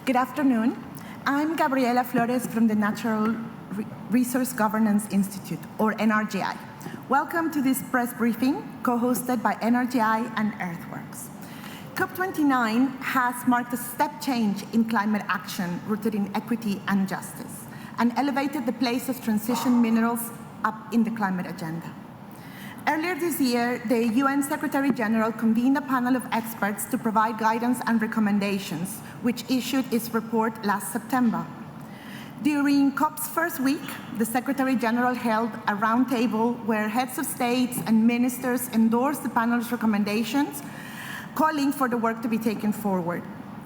Good afternoon. I'm Gabriela Flores from the Natural Resource Governance Institute, or NRGI. Welcome to this press briefing co-hosted by NRGI and Earthworks. COP29 has marked a step change in climate action rooted in equity and justice, and elevated the place of transition minerals up in the climate agenda. Earlier this year, the UN Secretary-General convened a panel of experts to provide guidance and recommendations, which issued its report last September. During COP's first week, the Secretary-General held a roundtable where heads of states and ministers endorsed the panel's recommendations, calling for the work to be taken forward.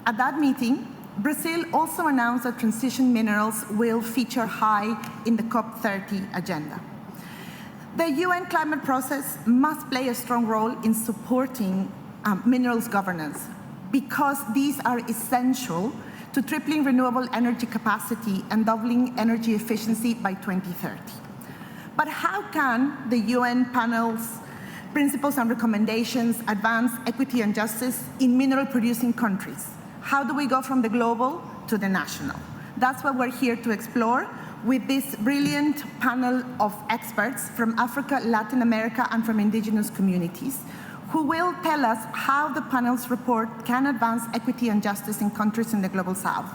At that meeting, Brazil also announced that transition minerals will feature high in the COP30 agenda. The UN climate process must play a strong role in supporting minerals governance, because these are essential to tripling renewable energy capacity and doubling energy efficiency by 2030. But how can the UN panel's principles and recommendations advance equity and justice in mineral-producing countries? How do we go from the global to the national? That's what we're here to explore with this brilliant panel of experts from Africa, Latin America, and from indigenous communities, who will tell us how the panel's report can advance equity and justice in countries in the global south,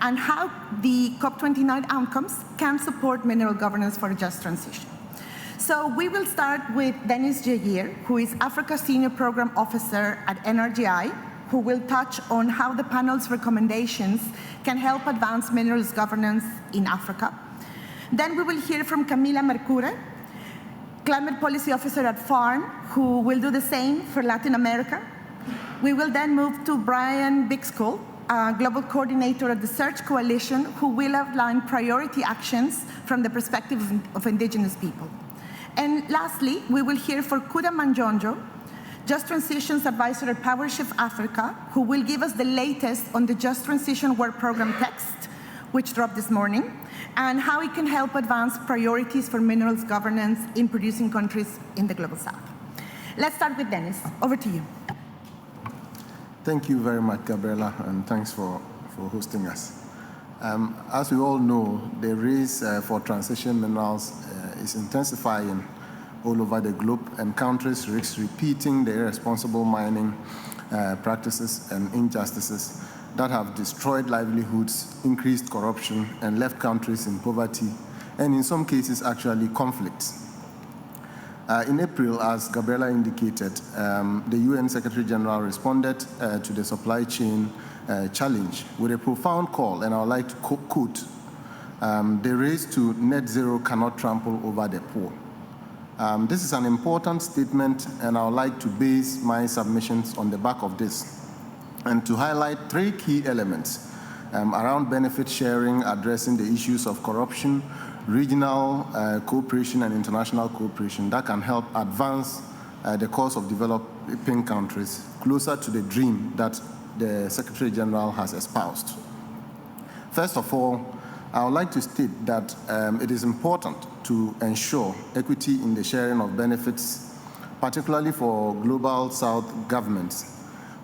and how the COP29 outcomes can support mineral governance for a just transition. So we will start with Dennis Jair, who is Africa Senior Program Officer at NRGI, who will touch on how the panel's recommendations can help advance minerals governance in Africa. Then we will hear from Camila Mercure, Climate Policy Officer at FARN, who will do the same for Latin America. We will then move to Brian Bixcool, Global Coordinator at the Search Coalition, who will outline priority actions from the perspective of indigenous people. And lastly, we will hear from Kuda Manjonjo, Just Transitions Advisor at PowerShift Africa, who will give us the latest on the Just Transition Work Program text, which dropped this morning, and how it can help advance priorities for minerals governance in producing countries in the global south. Let's start with Dennis. Over to you. Thank you very much, Gabriela, and thanks for hosting us. As we all know, the race for transition minerals is intensifying all over the globe, and countries risk repeating the irresponsible mining practices and injustices that have destroyed livelihoods, increased corruption, and left countries in poverty, and in some cases actually conflicts. In April, as Gabriela indicated, the UN Secretary-General responded to the supply chain challenge with a profound call, and I would like to quote, "The race to net zero cannot trample over the poor." This is an important statement, and I would like to base my submissions on the back of this, and to highlight three key elements around benefit sharing, addressing the issues of corruption, regional cooperation, and international cooperation that can help advance the cause of developing countries closer to the dream that the Secretary-General has espoused. First of all, I would like to state that it is important to ensure equity in the sharing of benefits, particularly for global South governments,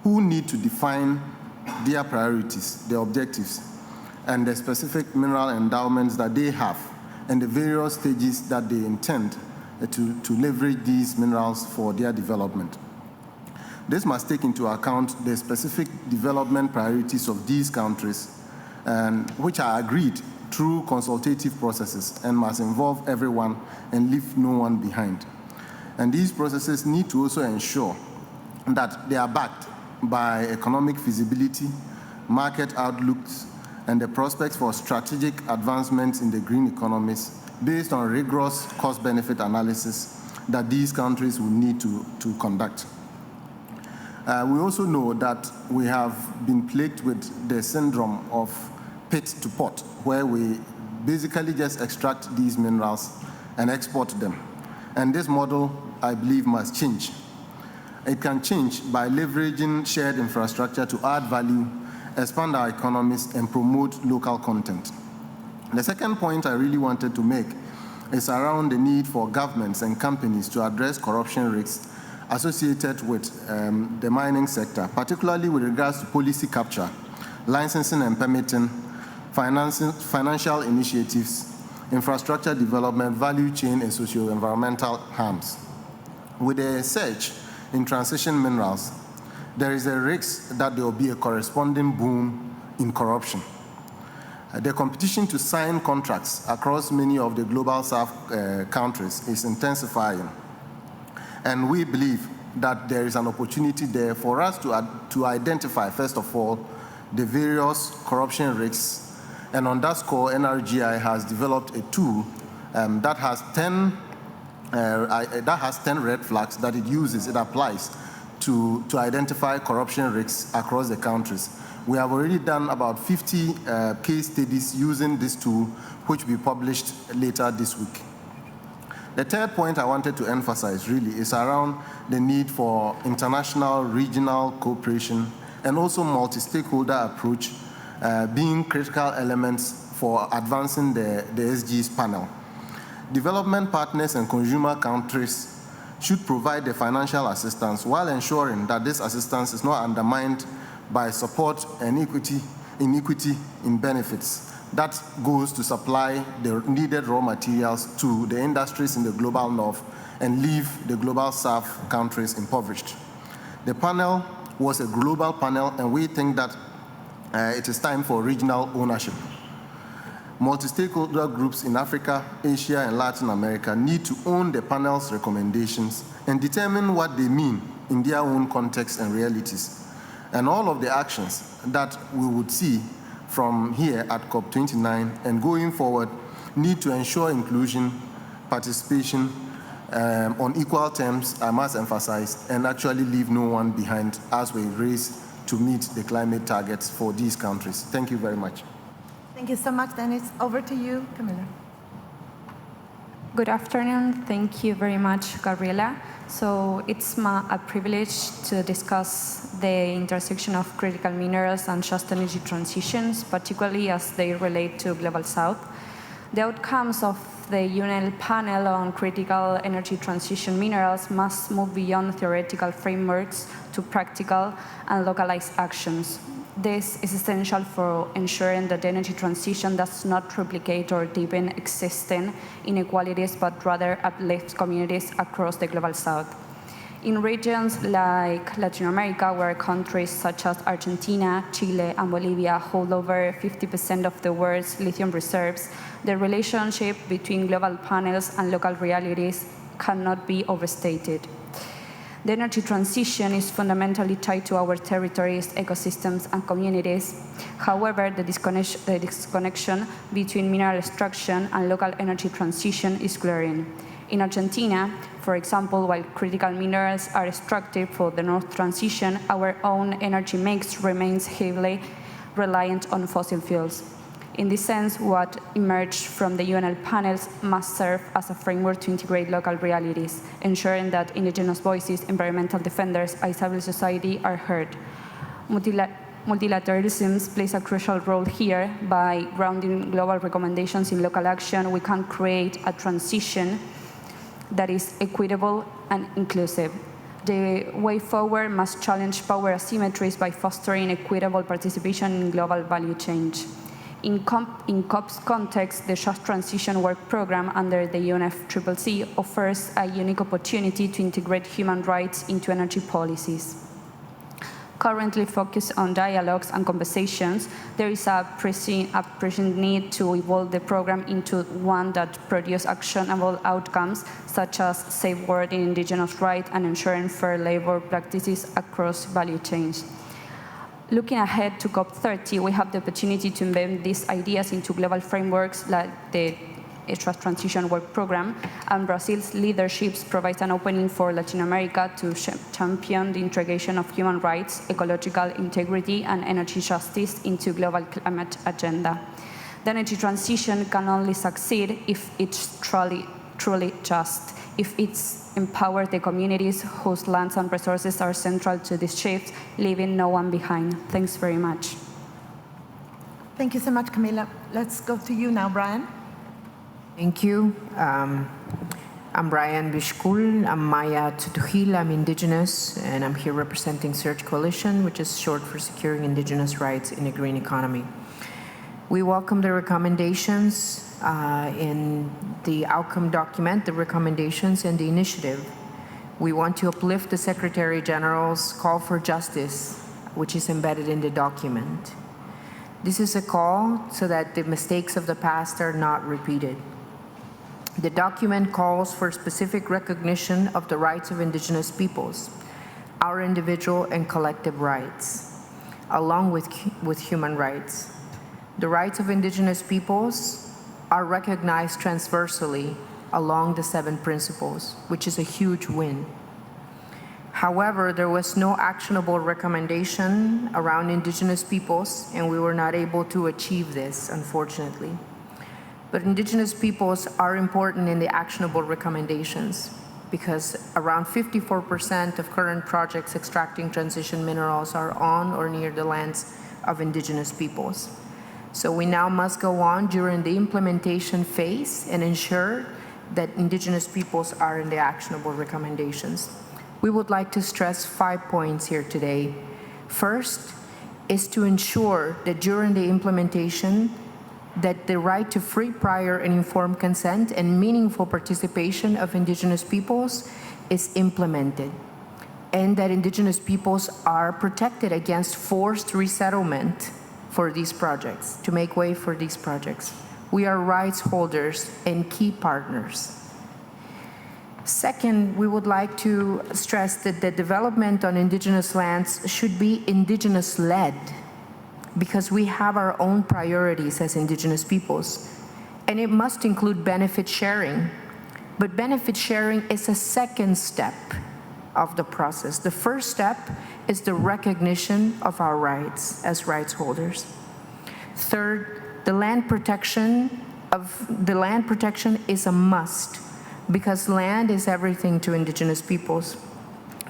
who need to define their priorities, their objectives, and the specific mineral endowments that they have, and the various stages that they intend to leverage these minerals for their development. This must take into account the specific development priorities of these countries, and which are agreed through consultative processes and must involve everyone and leave no one behind. And these processes need to also ensure that they are backed by economic feasibility, market outlooks, and the prospects for strategic advancements in the green economies based on rigorous cost-benefit analysis that these countries will need to conduct. We also know that we have been plagued with the syndrome of pit to pot, where we basically just extract these minerals and export them. And this model, I believe, must change. It can change by leveraging shared infrastructure to add value, expand our economies, and promote local content. The second point I really wanted to make is around the need for governments and companies to address corruption risks associated with the mining sector, particularly with regards to policy capture, licensing and permitting, financial initiatives, infrastructure development, value chain, and socio-environmental harms. With a surge in transition minerals, there is a risk that there will be a corresponding boom in corruption. The competition to sign contracts across many of the global South countries is intensifying. And we believe that there is an opportunity there for us to identify, first of all, the various corruption risks. And on that score, NRGI has developed a tool that has 10 red flags that it uses, it applies to identify corruption risks across the countries. We have already done about 50 case studies using this tool, which will be published later this week. The third point I wanted to emphasize really is around the need for international, regional cooperation, and also multi-stakeholder approach being critical elements for advancing the SG's panel. Development partners and consumer countries should provide the financial assistance while ensuring that this assistance is not undermined by support and inequity in benefits that goes to supply the needed raw materials to the industries in the global north and leave the global south countries impoverished. The panel was a global panel, and we think that it is time for regional ownership. Multi-stakeholder groups in Africa, Asia, and Latin America need to own the panel's recommendations and determine what they mean in their own context and realities. And all of the actions that we would see from here at COP29 and going forward need to ensure inclusion, participation on equal terms, I must emphasize, and actually leave no one behind as we race to meet the climate targets for these countries. Thank you very much. Thank you so much, Dennis. Over to you, Camilla. Good afternoon. Thank you very much, Gabriela. So it's a privilege to discuss the intersection of critical minerals and just energy transitions, particularly as they relate to Global South. The outcomes of the UN panel on critical energy transition minerals must move beyond theoretical frameworks to practical and localized actions. This is essential for ensuring that the energy transition does not replicate or deepen existing inequalities, but rather uplifts communities across the Global South. In regions like Latin America, where countries such as Argentina, Chile, and Bolivia hold over 50% of the world's lithium reserves, the relationship between global panels and local realities cannot be overstated. The energy transition is fundamentally tied to our territories, ecosystems, and communities. However, the disconnection between mineral extraction and local energy transition is glaring. In Argentina, for example, while critical minerals are extracted for the North transition, our own energy mix remains heavily reliant on fossil fuels. In this sense, what emerged from the UN panels must serve as a framework to integrate local realities, ensuring that indigenous voices, environmental defenders, and civil society are heard. Multilateralism plays a crucial role here. By grounding global recommendations in local action, we can create a transition that is equitable and inclusive. The way forward must challenge power asymmetries by fostering equitable participation in global value change. In COP's context, the Just Transition Work Program under the UNFCCC offers a unique opportunity to integrate human rights into energy policies. Currently focused on dialogues and conversations, there is a pressing need to evolve the program into one that produces actionable outcomes, such as safeguarding indigenous rights and ensuring fair labor practices across value chains. Looking ahead to COP30, we have the opportunity to embed these ideas into global frameworks like the Just Transition Work Program, and Brazil's leadership provides an opening for Latin America to champion the integration of human rights, ecological integrity, and energy justice into global climate agenda. The energy transition can only succeed if it's truly just, if it's empower the communities whose lands and resources are central to this shift, leaving no one behind. Thanks very much. Thank you so much, Camila. Let's go to you now, Brian. Thank you. I'm Brian Bishkul. I'm Maya Tutuhil. I'm Indigenous, and I'm here representing Search Coalition, which is short for Securing Indigenous Rights in a Green Economy. We welcome the recommendations in the outcome document, the recommendations and the initiative. We want to uplift the Secretary General's call for justice, which is embedded in the document. This is a call so that the mistakes of the past are not repeated. The document calls for specific recognition of the rights of Indigenous peoples, our individual and collective rights, along with human rights. The rights of Indigenous peoples are recognized transversally along the 7 principles, which is a huge win. However, there was no actionable recommendation around Indigenous peoples, and we were not able to achieve this, unfortunately. But Indigenous peoples are important in the actionable recommendations because around 54% of current projects extracting transition minerals are on or near the lands of Indigenous peoples. So we now must go on during the implementation phase and ensure that Indigenous peoples are in the actionable recommendations. We would like to stress 5 points here today. First is to ensure that during the implementation that the right to free, prior, and informed consent and meaningful participation of Indigenous peoples is implemented, and that Indigenous peoples are protected against forced resettlement for these projects, to make way for these projects. We are rights holders and key partners. Second, we would like to stress that the development on Indigenous lands should be Indigenous-led, because we have our own priorities as Indigenous peoples, and it must include benefit sharing. But benefit sharing is a second step of the process. The first step is the recognition of our rights as rights holders. Third, the land protection is a must, because land is everything to Indigenous peoples.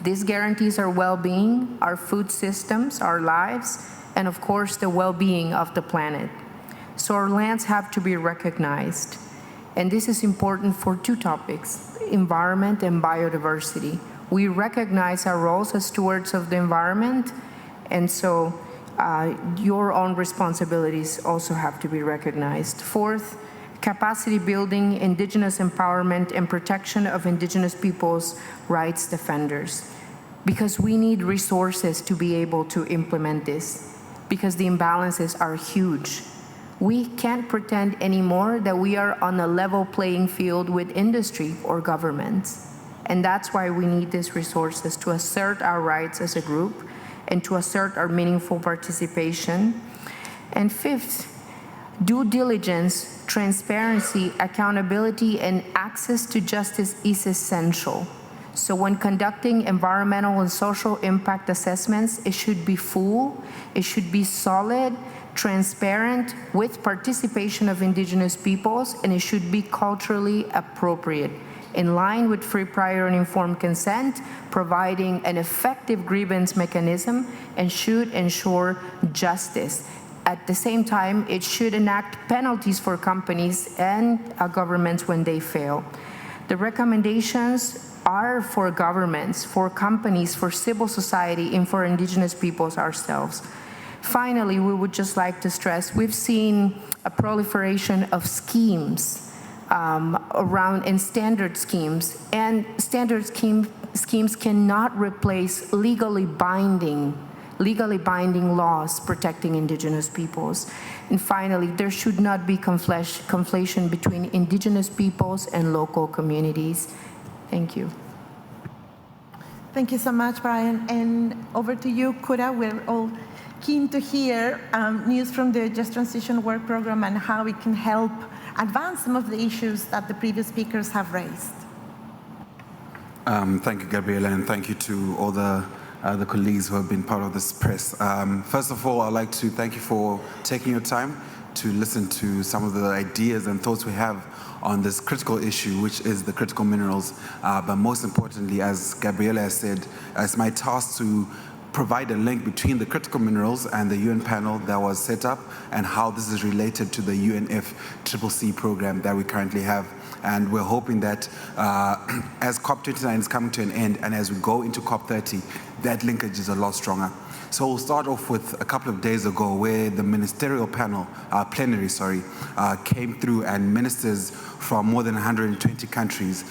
These guarantees our well-being, our food systems, our lives, and of course the well-being of the planet. So our lands have to be recognized. And this is important for 2 topics, environment and biodiversity. We recognize our roles as stewards of the environment, and so your own responsibilities also have to be recognized. Fourth, capacity building, Indigenous empowerment, and protection of Indigenous peoples' rights defenders. Because we need resources to be able to implement this, because the imbalances are huge. We can't pretend anymore that we are on a level playing field with industry or governments. And that's why we need these resources to assert our rights as a group and to assert our meaningful participation. And fifth, due diligence, transparency, accountability, and access to justice is essential. So when conducting environmental and social impact assessments, it should be full, it should be solid, transparent, with participation of Indigenous peoples, and it should be culturally appropriate, in line with free, prior, and informed consent, providing an effective grievance mechanism, and should ensure justice. At the same time, it should enact penalties for companies and governments when they fail. The recommendations are for governments, for companies, for civil society, and for Indigenous peoples ourselves. Finally, we would just like to stress, we've seen a proliferation of schemes around and standard schemes, and standard schemes cannot replace legally binding laws protecting Indigenous peoples. And finally, there should not be conflation between Indigenous peoples and local communities. Thank you. Thank you so much, Brian. And over to you, Kura. We're all keen to hear news from the Just Transition Work Program and how we can help advance some of the issues that the previous speakers have raised. Thank you, Gabriela, and thank you to all the colleagues who have been part of this press. First of all, I'd like to thank you for taking your time to listen to some of the ideas and thoughts we have on this critical issue, which is the critical minerals. But most importantly, as Gabriela has said, it's my task to provide a link between the critical minerals and the UN panel that was set up and how this is related to the UNFCCC program that we currently have. And we're hoping that as COP29 is coming to an end and as we go into COP30, that linkage is a lot stronger. So we'll start off with a couple of days ago where the ministerial panel, plenary, came through, and ministers from more than 120 countries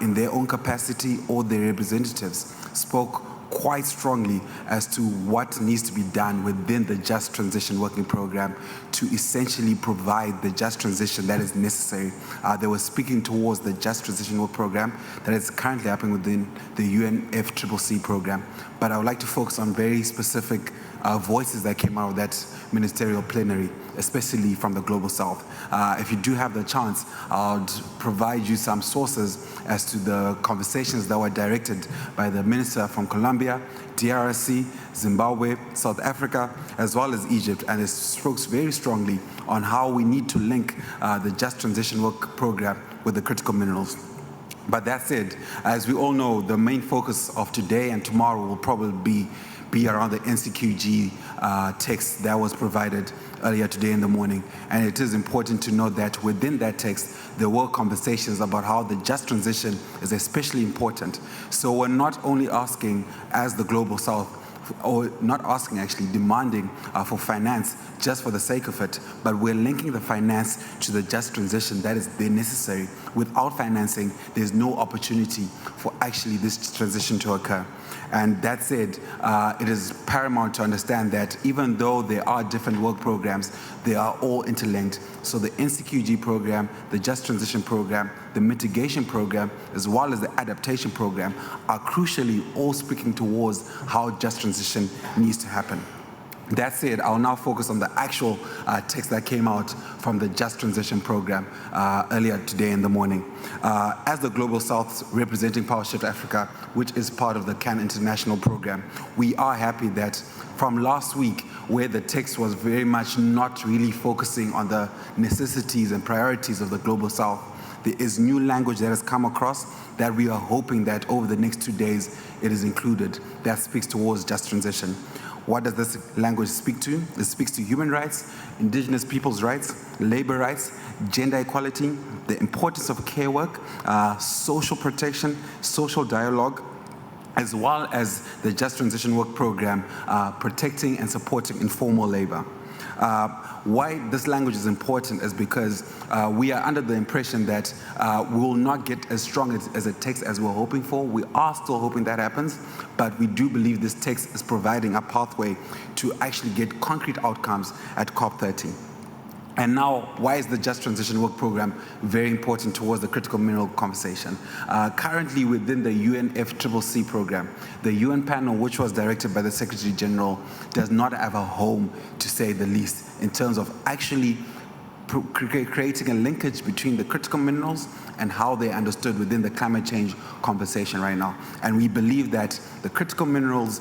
in their own capacity or their representatives spoke quite strongly as to what needs to be done within the Just Transition Working Program to essentially provide the just transition that is necessary. They were speaking towards the Just Transition Work Program that is currently happening within the UNFCCC program. But I would like to focus on very specific voices that came out of that ministerial plenary, especially from the Global South. If you do have the chance, I'll provide you some sources as to the conversations that were directed by the minister from Colombia, DRC, Zimbabwe, South Africa, as well as Egypt, and it spoke very strongly on how we need to link the Just Transition Work Program with the critical minerals. But that said, as we all know, the main focus of today and tomorrow will probably be around the NCQG text that was provided earlier today in the morning. And it is important to note that within that text, there were conversations about how the just transition is especially important. So we're not only asking as the Global South, or not asking actually, demanding for finance just for the sake of it, but we're linking the finance to the just transition that is necessary. Without financing, there's no opportunity for actually this transition to occur. And that said, it is paramount to understand that even though there are different work programs, they are all interlinked. So the NCQG program, the Just Transition program, the mitigation program, as well as the adaptation program are crucially all speaking towards how just transition needs to happen. That said, I'll now focus on the actual text that came out from the Just Transition program earlier today in the morning. As the Global South representing PowerShift Africa, which is part of the CAN International program, we are happy that from last week, where the text was very much not really focusing on the necessities and priorities of the Global South, there is new language that has come across that we are hoping that over the next 2 days it is included that speaks towards just transition. What does this language speak to? It speaks to human rights, indigenous people's rights, labor rights, gender equality, the importance of care work, social protection, social dialogue, as well as the Just Transition Work Program, protecting and supporting informal labor. Why this language is important is because we are under the impression that we will not get as strong as a text as we're hoping for. We are still hoping that happens, but we do believe this text is providing a pathway to actually get concrete outcomes at COP30. And now, why is the Just Transition Work Program very important towards the critical mineral conversation? Currently within the UNFCCC program, the UN panel, which was directed by the Secretary General, does not have a home, to say the least, in terms of actually creating a linkage between the critical minerals and how they're understood within the climate change conversation right now. And we believe that the critical minerals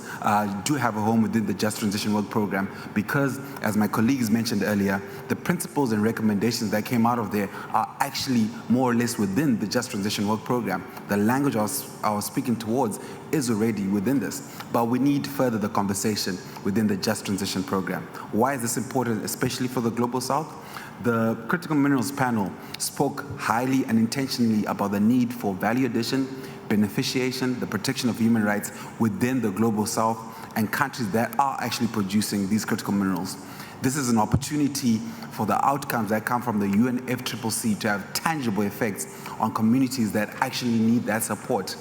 do have a home within the Just Transition Work Program because, as my colleagues mentioned earlier, the principles and recommendations that came out of there are actually more or less within the Just Transition Work Program. The language I was speaking towards is already within this, but we need further the conversation within the Just Transition Program. Why is this important, especially for the Global South? The Critical Minerals panel spoke highly and intentionally about the need for value addition, beneficiation, the protection of human rights within the Global South and countries that are actually producing these critical minerals. This is an opportunity for the outcomes that come from the UNFCCC to have tangible effects on communities that actually need that support.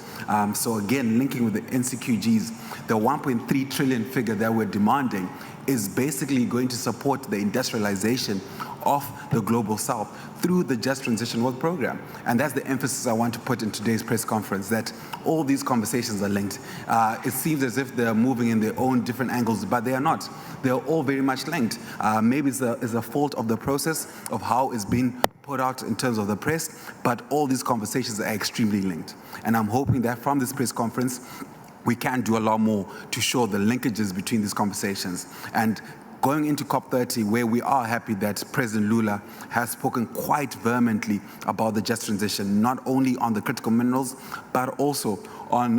So again, linking with the NCQGs, the 1.3 trillion figure that we're demanding is basically going to support the industrialization of the Global South through the Just Transition Work Program. And that's the emphasis I want to put in today's press conference, that all these conversations are linked. It seems as if they're moving in their own different angles, but they are not. They're all very much linked. Maybe it's a fault of the process of how it's been put out in terms of the press, but all these conversations are extremely linked. And I'm hoping that from this press conference, we can do a lot more to show the linkages between these conversations. And going into COP30, where we are happy that President Lula has spoken quite vehemently about the just transition, not only on the critical minerals, but also on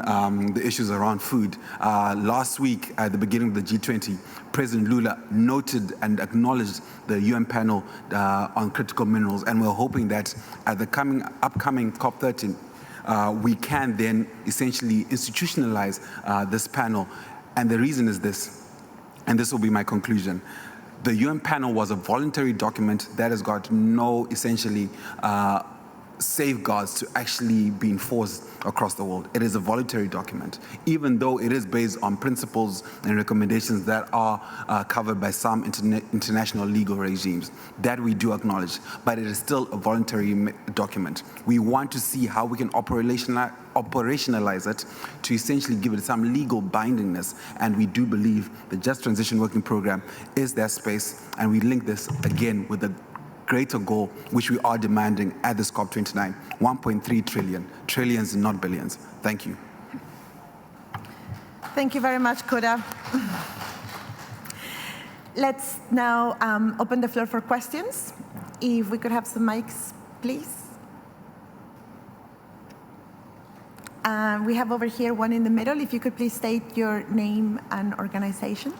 the issues around food. Last week, at the beginning of the G20, President Lula noted and acknowledged the UN panel on critical minerals, and we're hoping that at the upcoming COP13, we can then essentially institutionalize this panel. And the reason is this, and this will be my conclusion. The UN panel was a voluntary document that has got no, essentially, safeguards to actually be enforced across the world. It is a voluntary document, even though it is based on principles and recommendations that are covered by some international legal regimes that we do acknowledge, but it is still a voluntary document. We want to see how we can operationalize it to essentially give it some legal bindingness, and we do believe the Just Transition Working Program is that space, and we link this again with the greater goal, which we are demanding at this COP29, 1.3 trillion, trillions, not billions. Thank you. Thank you very much, Koda. Let's now open the floor for questions. If we could have some mics, please. We have over here one in the middle. If you could please state your name and organization.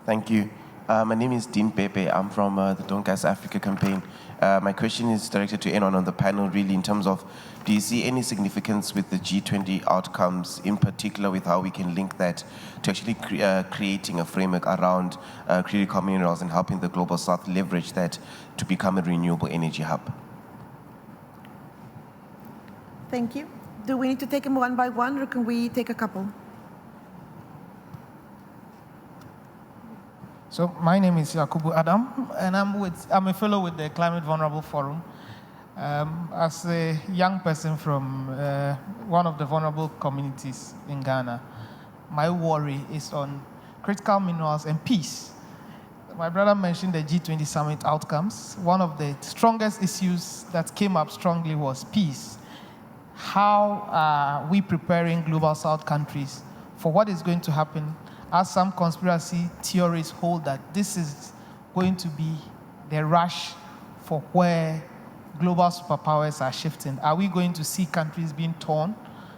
Thank you. My name is Dean Pepe. I'm from the Don't Gas Africa campaign. My question is directed to anyone on the panel, really, in terms of, do you see any significance with the G20 outcomes, in particular with how we can link that to actually creating a framework around critical minerals and helping the Global South leverage that to become a renewable energy hub? Thank you. Do we need to take them one by one, or can we take a couple? So my name is Yakubu Adam, and I'm a fellow with the Climate Vulnerable Forum. As a young person from one of the vulnerable communities in Ghana, my worry is on critical minerals and peace. My brother mentioned the G20 summit outcomes. One of the strongest issues that came up strongly was peace. How are we preparing Global South countries for what is going to happen, as some conspiracy theories hold that this is going to be the rush for where global superpowers are shifting? Are we going to see countries being torn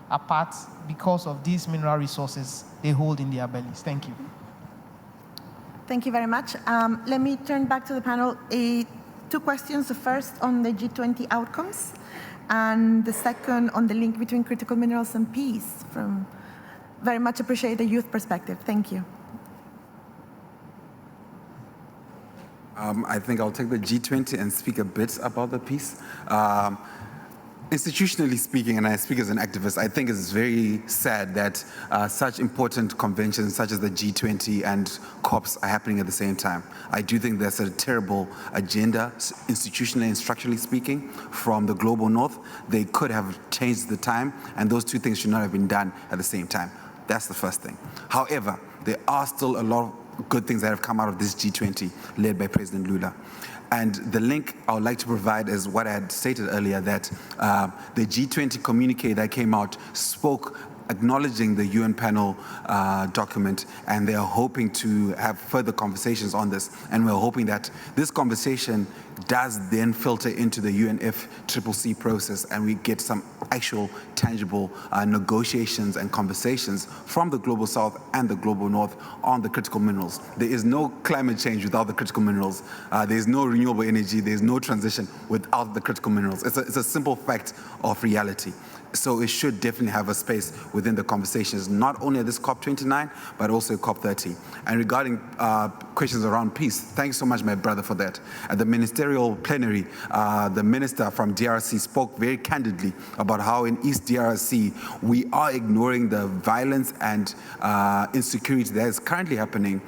apart because of these mineral resources they hold in their bellies? Thank you. Thank you very much. Let me turn back to the panel. Two questions. The first on the G20 outcomes, and the second on the link between critical minerals and peace. Very much appreciate the youth perspective. Thank you. I think I'll take the G20 and speak a bit about the peace. Institutionally speaking, and I speak as an activist, I think it's very sad that such important conventions such as the G20 and COPs are happening at the same time. I do think there's a terrible agenda, institutionally and structurally speaking, from the global north. They could have changed the time, and those two things should not have been done at the same time. That's the first thing. However, there are still a lot of good things that have come out of this G20 led by President Lula. And the link I would like to provide is what I had stated earlier, that the G20 communique that came out spoke acknowledging the UN panel document, and they are hoping to have further conversations on this. And we're hoping that this conversation does then filter into the UNFCCC process, and we get some actual tangible negotiations and conversations from the Global South and the Global North on the critical minerals. There is no climate change without the critical minerals. There is no renewable energy. There is no transition without the critical minerals. It's a simple fact of reality. So it should definitely have a space within the conversations, not only at this COP29, but also COP30. And regarding questions around peace, thanks so much, my brother, for that. At the ministerial plenary, the minister from DRC spoke very candidly about how in East DRC, we are ignoring the violence and insecurity that is currently happening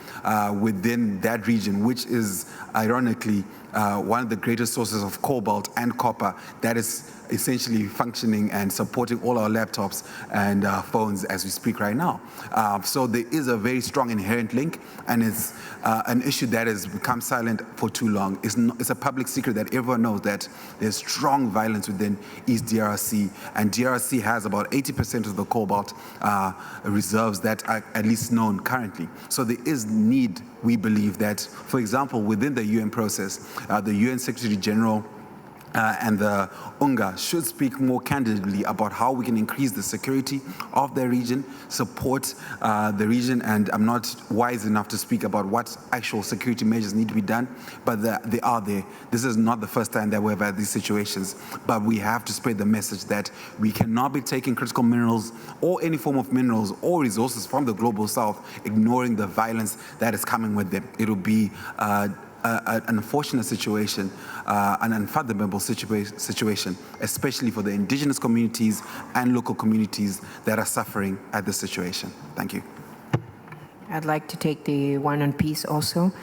within that region, which is ironically one of the greatest sources of cobalt and copper that is essentially functioning and supporting all our laptops and phones as we speak right now. So there is a very strong inherent link, and it's an issue that has become silent for too long. It's a public secret that everyone knows that there's strong violence within East DRC, and DRC has about 80% of the cobalt reserves that are at least known currently. So there is need, we believe, that, for example, within the UN process, the UN Secretary General and the UNGA should speak more candidly about how we can increase the security of their region, support the region, and I'm not wise enough to speak about what actual security measures need to be done, but they are there. This is not the first time that we've had these situations, but we have to spread the message that we cannot be taking critical minerals or any form of minerals or resources from the global south, ignoring the violence that is coming with them. It will be an unfortunate situation, an unfathomable situation, especially for the indigenous communities and local communities that are suffering at this situation. Thank you. I'd like to take the one on peace also.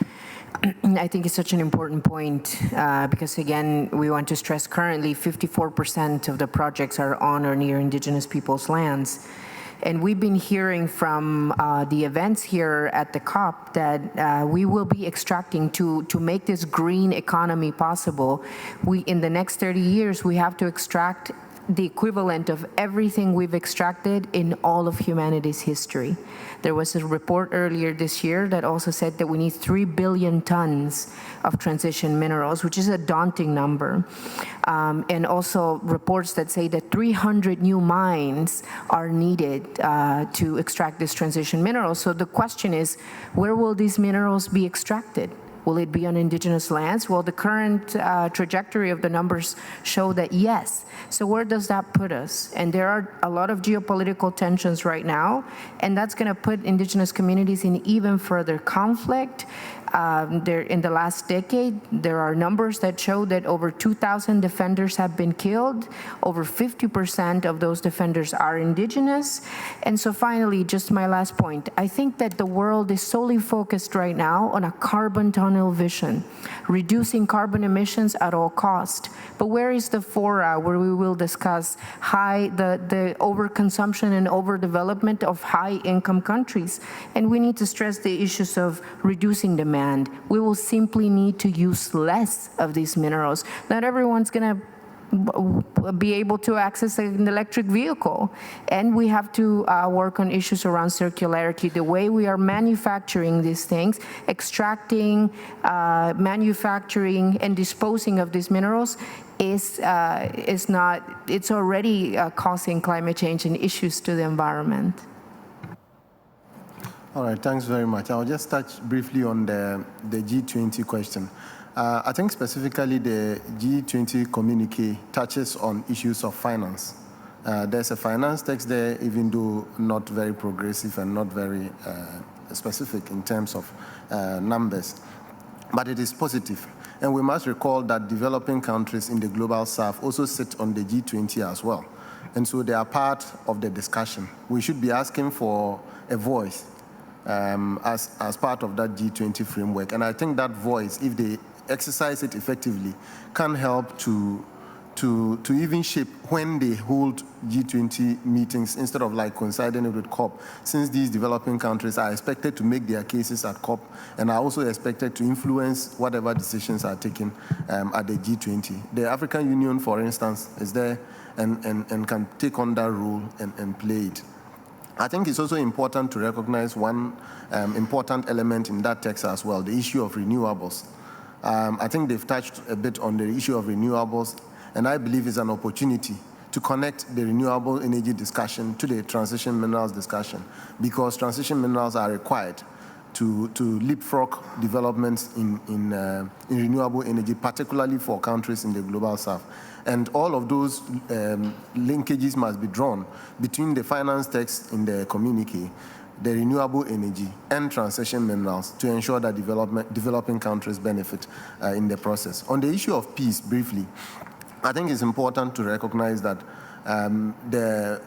I think it's such an important point because, again, we want to stress currently 54% of the projects are on or near indigenous people's lands. And we've been hearing from the events here at the COP that we will be extracting to make this green economy possible. In the next 30 years, we have to extract the equivalent of everything we've extracted in all of humanity's history. There was a report earlier this year that also said that we need 3 billion tons of transition minerals, which is a daunting number. And also reports that say that 300 new mines are needed to extract this transition mineral. So the question is, where will these minerals be extracted? Will it be on indigenous lands? Well, the current trajectory of the numbers show that yes. So where does that put us? And there are a lot of geopolitical tensions right now, and that's going to put indigenous communities in even further conflict. In the last decade, there are numbers that show that over 2,000 defenders have been killed. Over 50% of those defenders are indigenous. And so finally, just my last point, I think that the world is solely focused right now on a carbon tunnel vision, reducing carbon emissions at all cost. But where is the fora where we will discuss the overconsumption and overdevelopment of high-income countries? And we need to stress the issues of reducing demand. We will simply need to use less of these minerals. Not everyone's going to be able to access an electric vehicle. And we have to work on issues around circularity, the way we are manufacturing these things, extracting, manufacturing, and disposing of these minerals it's already causing climate change and issues to the environment. All right, thanks very much. I'll just touch briefly on the G20 question. I think specifically the G20 communique touches on issues of finance. There's a finance text there, even though not very progressive and not very specific in terms of numbers, but it is positive. And we must recall that developing countries in the global south also sit on the G20 as well. And so they are part of the discussion. We should be asking for a voice as part of that G20 framework. And I think that voice, if they exercise it effectively, can help to even shape when they hold G20 meetings instead of like coinciding it with COP, since these developing countries are expected to make their cases at COP and are also expected to influence whatever decisions are taken at the G20. The African Union, for instance, is there and can take on that role and play it. I think it's also important to recognize one important element in that text as well, the issue of renewables. I think they've touched a bit on the issue of renewables, and I believe it's an opportunity to connect the renewable energy discussion to the transition minerals discussion, because transition minerals are required to leapfrog developments in renewable energy, particularly for countries in the global south. And all of those linkages must be drawn between the finance text in the communique, the renewable energy, and transition minerals to ensure that developing countries benefit in the process. On the issue of peace, briefly, I think it's important to recognize that the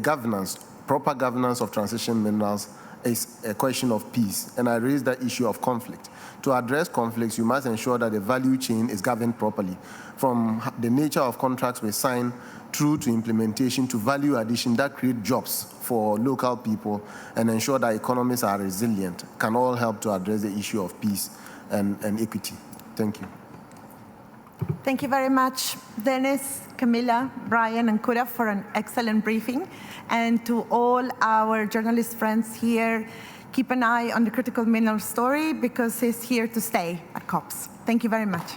governance, proper governance of transition minerals is a question of peace. And I raised that issue of conflict. To address conflicts, you must ensure that the value chain is governed properly, from the nature of contracts we sign through to implementation to value addition that create jobs for local people and ensure that economies are resilient, can all help to address the issue of peace and equity. Thank you. Thank you very much, Dennis, Camilla, Brian, and Kura for an excellent briefing. And to all our journalist friends here, keep an eye on the critical mineral story because it's here to stay at COPs. Thank you very much.